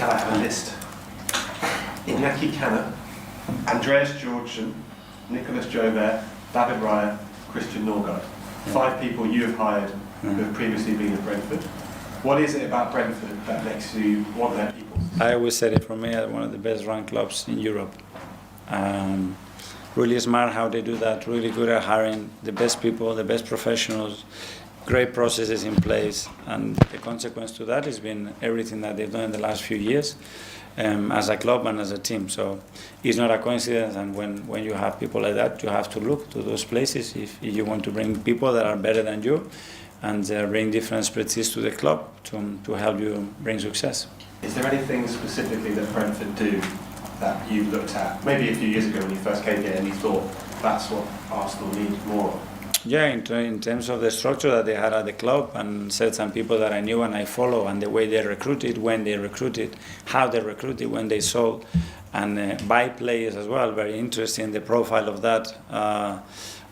Can I have a list? Iñaki Canna, Andreas Georgsen, Nicholas Jovert, David Raia, Christian Norgard. 5 people you have hired who have previously been at Brentford. What is it about Brentford that makes you want their people? I always said it, for me, one of the best run clubs in Europe. Really smart how they do that, really good at hiring the best people, the best professionals, great processes in place, and the consequence to that has been everything that they've done in the last few years as a club and as a team. So it's not a coincidence, and when you have people like that, you have to look to those places if you want to bring people that are better than you and bring different expertise to the club to help you bring success. Is there anything specifically that Brentford do that you looked at, maybe a few years ago when you first came here and you thought that's what Arsenal need more of? Yeah, in terms of the structure that they had at the club and certain people that I knew and I follow and the way they recruited, when they recruited, how they recruited, when they sold, and buy players as well. Very interesting, the profile of that.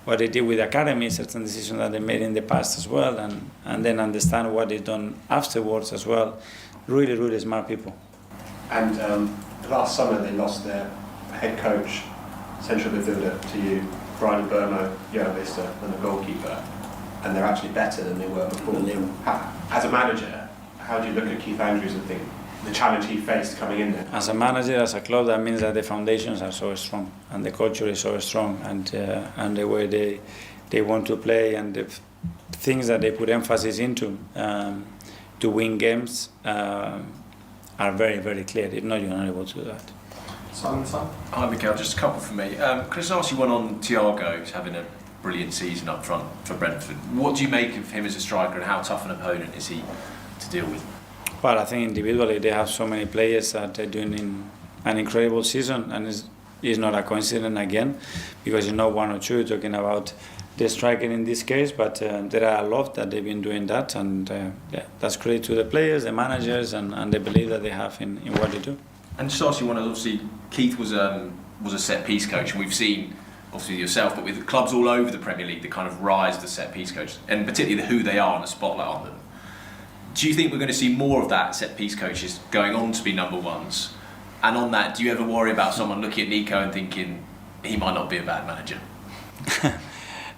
What they did with the academy, certain decisions that they made in the past as well, and then understand what they've done afterwards as well. Really, really smart people. And last summer they lost their head coach, central midfielder to you, Brian Burmo, Johan Vista, and the goalkeeper, and they're actually better than they were before. As a manager, how do you look at Keith Andrews and think the challenge he faced coming in there? As a manager, as a club, that means that the foundations are so strong and the culture is so strong, and the way they want to play and the things that they put emphasis into to win games are very, very clear. If not, you're not able to do that. Simon? Hi Miguel, just a couple for me. Can I just ask you one on Thiago, who's having a brilliant season up front for Brentford. What do you make of him as a striker, and how tough an opponent is he to deal with? Well, I think individually they have so many players that they're doing an incredible season, and it's not a coincidence again, because you know one or two talking about the striker in this case, but there are a lot that they've been doing that, and yeah, that's credit to the players, the managers, and the belief that they have in what they do. And just ask you one, obviously Keith was a set piece coach, and we've seen obviously yourself, but with clubs all over the Premier League, the kind of rise of the set piece coach, and particularly who they are and the spotlight on them. Do you think we're going to see more of that, set piece coaches going on to be number ones? And on that, do you ever worry about someone looking at Nico and thinking he might not be a bad manager?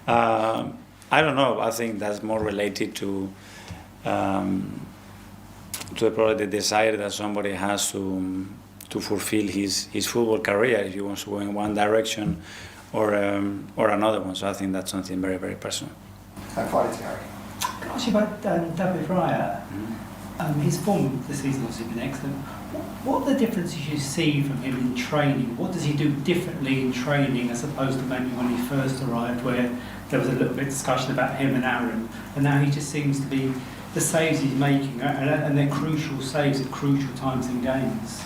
I don't know. I think that's more related to probably the desire that somebody has to fulfill his football career, if he wants to go in one direction or another one. So I think that's something very, very personal. Finally, Harry. Can I ask you about David Raia? His form this season has been excellent. What are the differences you see from him in training? What does he do differently in training as opposed to maybe when he first arrived, where there was a little bit of discussion about him and Aaron, and now he just seems to be the saves he's making, and they're crucial saves at crucial times in games?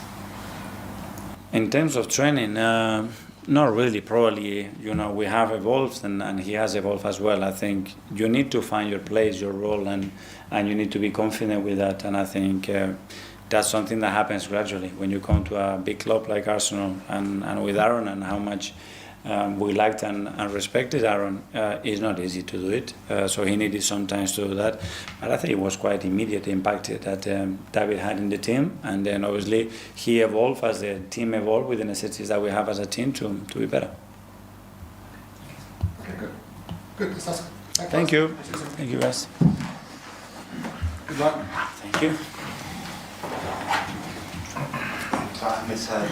In terms of training, not really. Probably, we have evolved, and he has evolved as well. I think you need to find your place, your role, and you need to be confident with that. And I think that's something that happens gradually when you come to a big club like Arsenal, and with Aaron and how much we liked and respected Aaron. It's not easy to do it, so he needed some time to do that. But I think it was quite immediate impact that David had in the team, and then obviously he evolved as the team evolved with the necessities that we have as a team to be better. Okay, good. Thank you. Thank you, guys. Good luck. Thank you. I misheard.